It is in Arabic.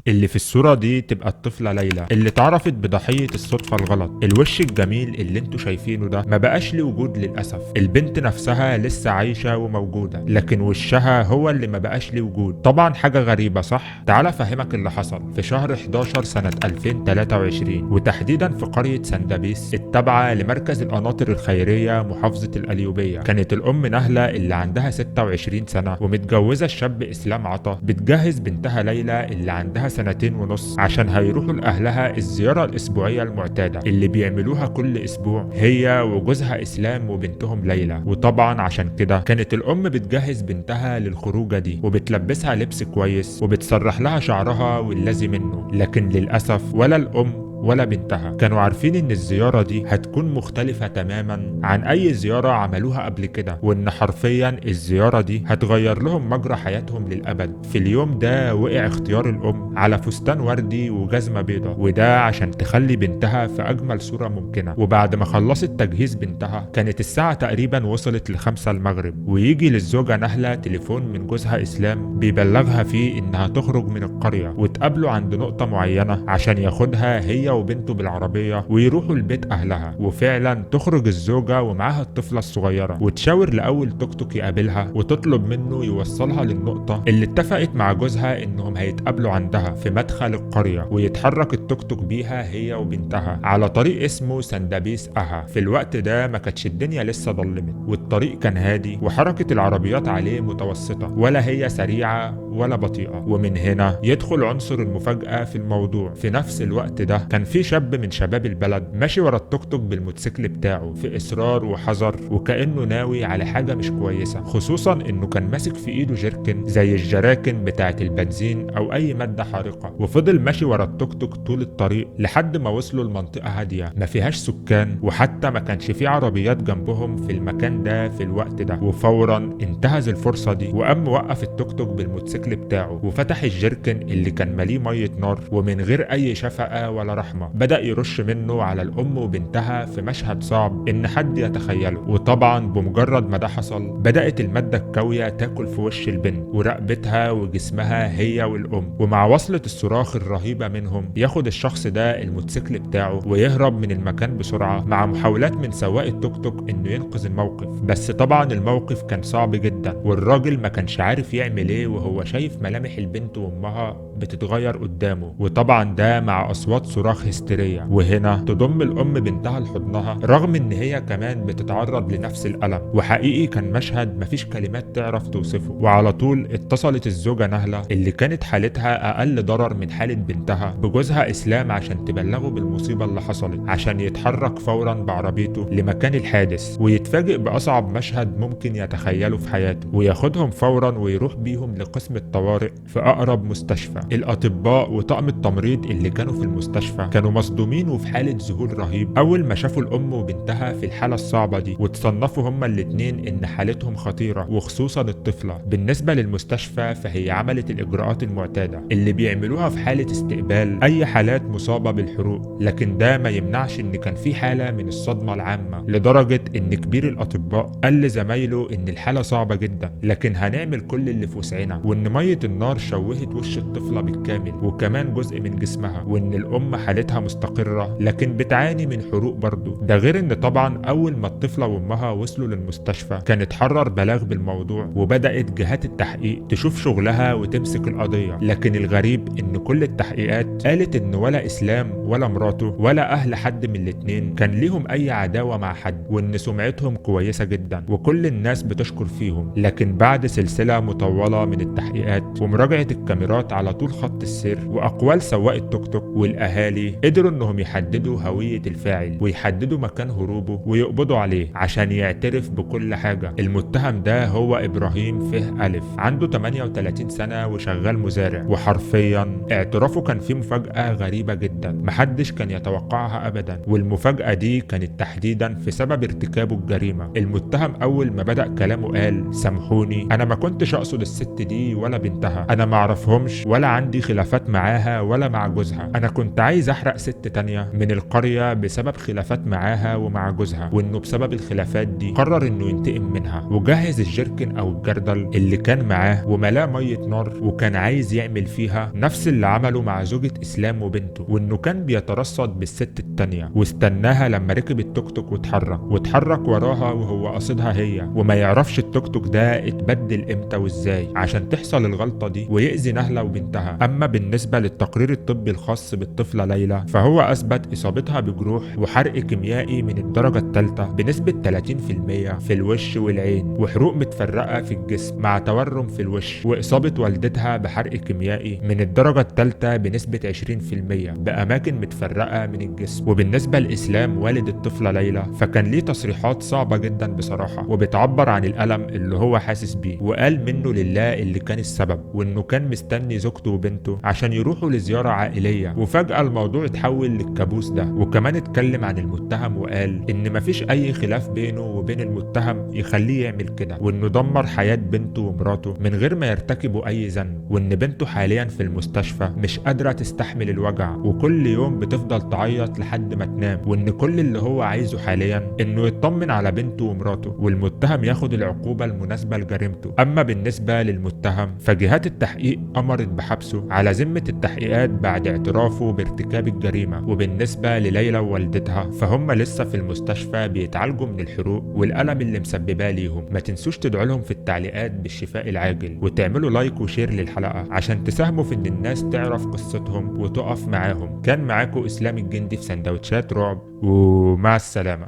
اللي في الصورة دي تبقى الطفلة ليلى اللي اتعرفت بضحية الصدفة الغلط. الوش الجميل اللي انتوا شايفينه ده ما بقاش له وجود للأسف. البنت نفسها لسه عايشة وموجودة، لكن وشها هو اللي ما بقاش له وجود. طبعا حاجة غريبة صح؟ تعال افهمك اللي حصل. في شهر 11 سنة 2023 وتحديدا في قرية سندبيس التابعة لمركز القناطر الخيرية محافظة القليوبية، كانت الأم نهلة اللي عندها 26 سنة ومتجوزة الشاب إسلام عطا بتجهز بنتها ليلى اللي عندها 2.5 سنين عشان هيروحوا لأهلها الزيارة الأسبوعية المعتادة اللي بيعملوها كل أسبوع هي وجوزها إسلام وبنتهم ليلى. وطبعا عشان كده كانت الأم بتجهز بنتها للخروجة دي وبتلبسها لبس كويس وبتسرح لها شعرها واللازم منه. لكن للأسف ولا الأم ولا بنتها كانوا عارفين ان الزيارة دي هتكون مختلفة تماما عن اي زيارة عملوها قبل كده، وان حرفيا الزيارة دي هتغير لهم مجرى حياتهم للأبد. في اليوم ده وقع اختيار الام على فستان وردي وجزمة بيضة، وده عشان تخلي بنتها في اجمل صورة ممكنة. وبعد ما خلصت تجهيز بنتها كانت الساعة تقريبا وصلت ل5 المغرب، ويجي للزوجة نهلة تليفون من جوزها اسلام بيبلغها فيه انها تخرج من القرية وتقابله عند نقطة معينة عشان ياخدها هي وبنته بالعربية ويروحوا لبيت أهلها. وفعلا تخرج الزوجة ومعاها الطفلة الصغيرة وتشاور لأول توك توك يقابلها وتطلب منه يوصلها للنقطة اللي اتفقت مع جوزها إنهم هيتقابلوا عندها في مدخل القرية، ويتحرك التوك توك بيها هي وبنتها على طريق اسمه سندبيس أها. في الوقت ده ما كانتش الدنيا لسه ضلمت والطريق كان هادي وحركة العربيات عليه متوسطة، ولا هي سريعة ولا بطيئة. ومن هنا يدخل عنصر المفاجأة في الموضوع. في نفس الوقت ده كان في شاب من شباب البلد ماشي ورا التوك توك بالموتوسيكل بتاعه في اصرار وحذر وكانه ناوي على حاجه مش كويسه، خصوصا انه كان ماسك في ايده جيركن زي الجراكن بتاعه البنزين او اي ماده حارقه. وفضل ماشي ورا التوك توك طول الطريق لحد ما وصلوا لمنطقه هاديه ما فيهاش سكان، وحتى ما كانش في عربيات جنبهم في المكان ده في الوقت ده. وفورا انتهز الفرصه دي وقام موقف التوك توك بالموتوسيكل بتاعه وفتح الجيركن اللي كان مليه ميه نار، ومن غير اي شفقه ولا رحمة بدأ يرش منه على الأم وبنتها في مشهد صعب إن حد يتخيله. وطبعا بمجرد ما ده حصل بدأت المادة الكاوية تاكل في وش البنت ورقبتها وجسمها هي والأم. ومع وصلة الصراخ الرهيبة منهم ياخد الشخص ده الموتوسيكل بتاعه ويهرب من المكان بسرعة مع محاولات من سواق التوك توك إنه ينقذ الموقف. بس طبعا الموقف كان صعب جدا والراجل ما كانش عارف يعمل ايه وهو شايف ملامح البنت وامها بتتغير قدامه، وطبعا ده مع أصوات صراخ هستيرية. وهنا تضم الأم بنتها لحضنها رغم إن هي كمان بتتعرض لنفس الألم. وحقيقي كان مشهد مفيش كلمات تعرف توصفه. وعلى طول اتصلت الزوجة نهلة اللي كانت حالتها أقل ضرر من حالة بنتها بجوزها إسلام عشان تبلغه بالمصيبة اللي حصلت، عشان يتحرك فورا بعربيته لمكان الحادث ويتفاجئ بأصعب مشهد ممكن يتخيله في حياته، وياخدهم فورا ويروح بيهم لقسم الطوارئ في أقرب مستشفى. الأطباء وطاقم التمريض اللي كانوا في المستشفى كانوا مصدومين وفي حالة ذهول رهيب أول ما شافوا الأم وبنتها في الحالة الصعبة دي، وتصنفوا هما الاتنين إن حالتهم خطيرة وخصوصا الطفلة. بالنسبة للمستشفى فهي عملت الإجراءات المعتادة اللي بيعملوها في حالة استقبال أي حالات مصابة بالحروق، لكن ده ما يمنعش إن كان في حالة من الصدمة العامة لدرجة إن كبير الأطباء قال لزمايله إن الحالة صعبة جدا لكن هنعمل كل اللي في وسعنا، وإن مية النار شوهت وش الطفلة بالكامل وكمان جزء من جسمها، وإن الأم حالتها مستقرة لكن بتعاني من حروق برضه. ده غير ان طبعا اول ما الطفلة وامها وصلوا للمستشفى كان اتحرر بلاغ بالموضوع وبدأت جهات التحقيق تشوف شغلها وتمسك القضية. لكن الغريب ان كل التحقيقات قالت ان ولا اسلام ولا مراته ولا اهل حد من الاتنين كان ليهم اي عداوة مع حد، وان سمعتهم كويسة جدا وكل الناس بتشكر فيهم. لكن بعد سلسلة مطولة من التحقيقات ومراجعة الكاميرات على طول خط السير واقوال سواق التوك توك والاهالي قدروا انهم يحددوا هوية الفاعل ويحددوا مكان هروبه ويقبضوا عليه عشان يعترف بكل حاجة. المتهم ده هو إبراهيم فه ألف، عنده 38 سنة وشغال مزارع، وحرفيا اعترافه كان فيه مفاجأة غريبة جدا محدش كان يتوقعها أبدا. والمفاجأة دي كانت تحديدا في سبب ارتكابه الجريمة. المتهم أول ما بدأ كلامه قال: سامحوني أنا ما كنتش أقصد الست دي ولا بنتها، أنا ما أعرفهمش ولا عندي خلافات معاها ولا مع جوزها. انا كنت عايز احرق ست تانية من القرية بسبب خلافات معاها ومع جوزها، وانه بسبب الخلافات دي قرر انه ينتقم منها، وجهز الجيركن او الجردل اللي كان معاه وملاه مية نار، وكان عايز يعمل فيها نفس اللي عمله مع زوجة اسلام وبنته، وانه كان بيترصد بالست التانية واستناها لما ركب التوك توك واتحرك وراها وهو قصدها هي، وما يعرفش التوك توك ده اتبدل امتى وازاي عشان تحصل الغلطة دي ويأذي نهلة وبنتها. اما بالنسبة للتقرير الطبي الخاص بالطفلة ليلى فهو اثبت اصابتها بجروح وحرق كيميائي من الدرجة الثالثة بنسبة 30% في الوش والعين، وحروق متفرقة في الجسم مع تورم في الوش، واصابة والدتها بحرق كيميائي من الدرجة الثالثة بنسبة 20% باماكن متفرقة من الجسم. وبالنسبة لإسلام والد الطفلة ليلى فكان ليه تصريحات صعبة جدا بصراحة، وبتعبر عن الألم اللي هو حاسس بيه، وقال منه لله اللي كان السبب، وانه كان مستني زوجته وبنته عشان يروحوا لزيارة عائلية، وفجأة الموضوع اتحول للكابوس ده. وكمان اتكلم عن المتهم وقال ان مفيش اي خلاف بينه وبين المتهم يخليه يعمل كده، وانه دمر حياة بنته ومراته من غير ما يرتكبوا اي ذنب، وان بنته حاليا في المستشفى مش قادرة تستحمل الوجع وكل يوم بتفضل تعيط لحد ما تنام، وان كل اللي هو عايزه حاليا انه يطمن على بنته ومراته، والمتهم ياخد العقوبة المناسبة لجريمته. اما بالنسبة للمتهم فجهات التحقيق امرت بحبسه على ذمة التحقيقات بعد اعترافه بارتكاب الجريمة. وبالنسبة لليلى ووالدتها فهم لسه في المستشفى بيتعالجوا من الحروق والألم اللي مسبباه ليهم. ما تنسوش تدعوا لهم في التعليقات بالشفاء العاجل، وتعملوا لايك وشير للحلقة عشان تساهموا في ان الناس تعرف قصتهم وتقف معاهم. كان معاكم اسلام الجندي في سندوتشات رعب، ومع السلامة.